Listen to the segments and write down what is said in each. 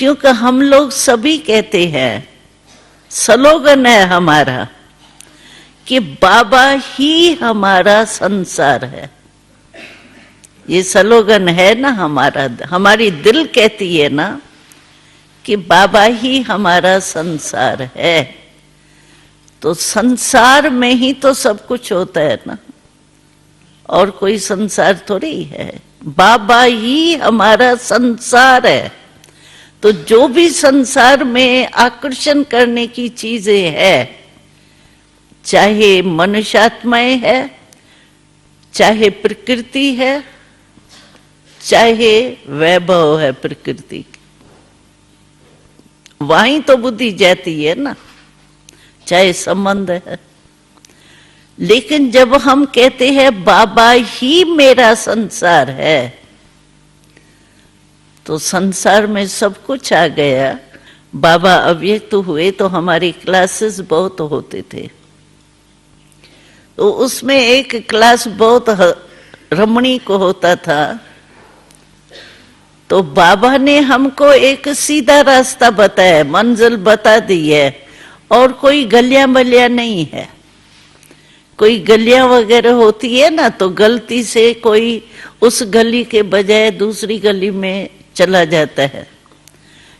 क्योंकि हम लोग सभी कहते हैं, स्लोगन है हमारा कि बाबा ही हमारा संसार है। ये स्लोगन है ना हमारा, हमारी दिल कहती है ना कि बाबा ही हमारा संसार है। तो संसार में ही तो सब कुछ होता है ना, और कोई संसार थोड़ी है। बाबा ही हमारा संसार है। तो जो भी संसार में आकर्षण करने की चीजें है, चाहे मनुष्यात्माएं है, चाहे प्रकृति है, चाहे वैभव है प्रकृति, वहीं तो बुद्धि जाती है ना, चाहे संबंध है। लेकिन जब हम कहते हैं बाबा ही मेरा संसार है, तो संसार में सब कुछ आ गया। बाबा अव्यक्त हुए तो हमारी क्लासेस बहुत होते थे, तो उसमें एक क्लास बहुत रमणीक होता था। तो बाबा ने हमको एक सीधा रास्ता बताया, मंजिल बता दी है, और कोई गलियां बलियां नहीं है। कोई गलियां वगैरह होती है ना, तो गलती से कोई उस गली के बजाय दूसरी गली में चला जाता है,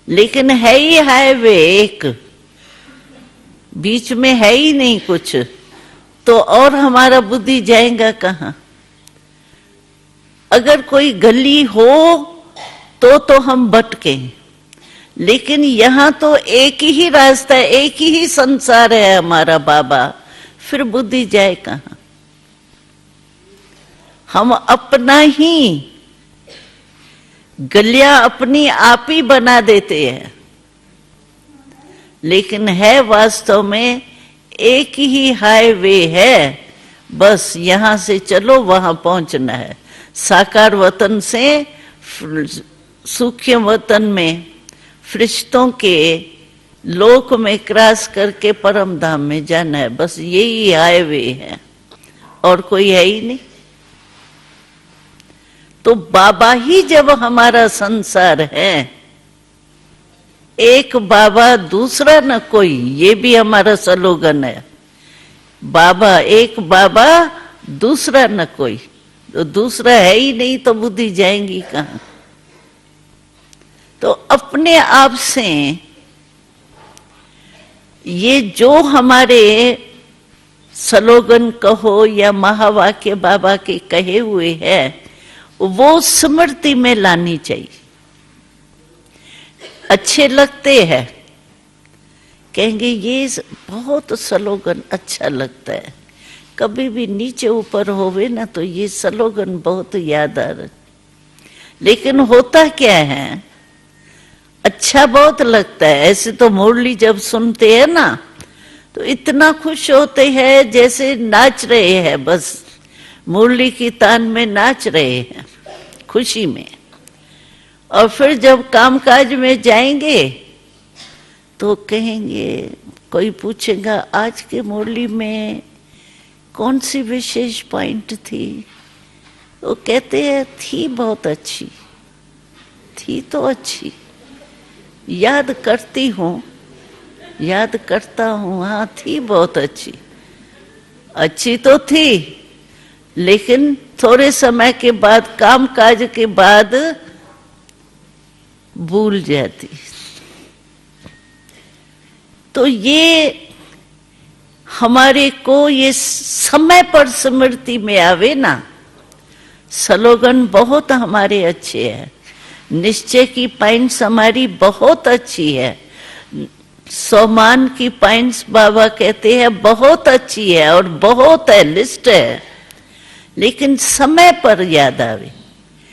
लेकिन है ही हाईवे एक, बीच में है ही नहीं कुछ, तो और हमारा बुद्धि जाएगा कहाँ? अगर कोई गली हो तो हम भटके, लेकिन यहाँ तो एक ही रास्ता है, एक ही संसार है हमारा बाबा, फिर बुद्धि जाए कहाँ? हम अपना ही गलियां अपनी आप ही बना देते हैं, लेकिन है वास्तव में एक ही हाईवे है, बस यहां से चलो वहां पहुंचना है। साकार वतन से सूक्ष्म वतन में, फरिश्तों के लोक में क्रॉस करके परम धाम में जाना है, बस यही हाईवे है, और कोई है ही नहीं। तो बाबा ही जब हमारा संसार है, एक बाबा दूसरा न कोई, ये भी हमारा स्लोगन है। बाबा एक, बाबा दूसरा न कोई, तो दूसरा है ही नहीं, तो बुद्धि जाएंगी कहाँ? तो अपने आप से ये जो हमारे स्लोगन कहो या महावाक्य बाबा के कहे हुए हैं, वो स्मृति में लानी चाहिए। अच्छे लगते हैं, कहेंगे ये बहुत स्लोगन अच्छा लगता है, कभी भी नीचे ऊपर होवे ना तो ये स्लोगन बहुत याद आ रहा। लेकिन होता क्या है, अच्छा बहुत लगता है। ऐसे तो मुरली जब सुनते हैं ना, तो इतना खुश होते हैं जैसे नाच रहे हैं, बस मुरली की तान में नाच रहे हैं खुशी में। और फिर जब कामकाज में जाएंगे तो कहेंगे, कोई पूछेगा आज के मुरली में कौन सी विशेष पॉइंट थी, तो कहते हैं थी बहुत अच्छी, थी तो अच्छी, याद करती हूँ, याद करता हूँ, हाँ थी बहुत अच्छी। अच्छी तो थी, लेकिन थोड़े समय के बाद, काम काज के बाद भूल जाती। तो ये हमारे को ये समय पर स्मृति में आवे ना। स्लोगन बहुत हमारे अच्छे हैं, निश्चय की पॉइंट्स हमारी बहुत अच्छी है, सोमान की पॉइंट्स बाबा कहते हैं बहुत अच्छी है, और बहुत है, लिस्ट है, लेकिन समय पर याद आवे।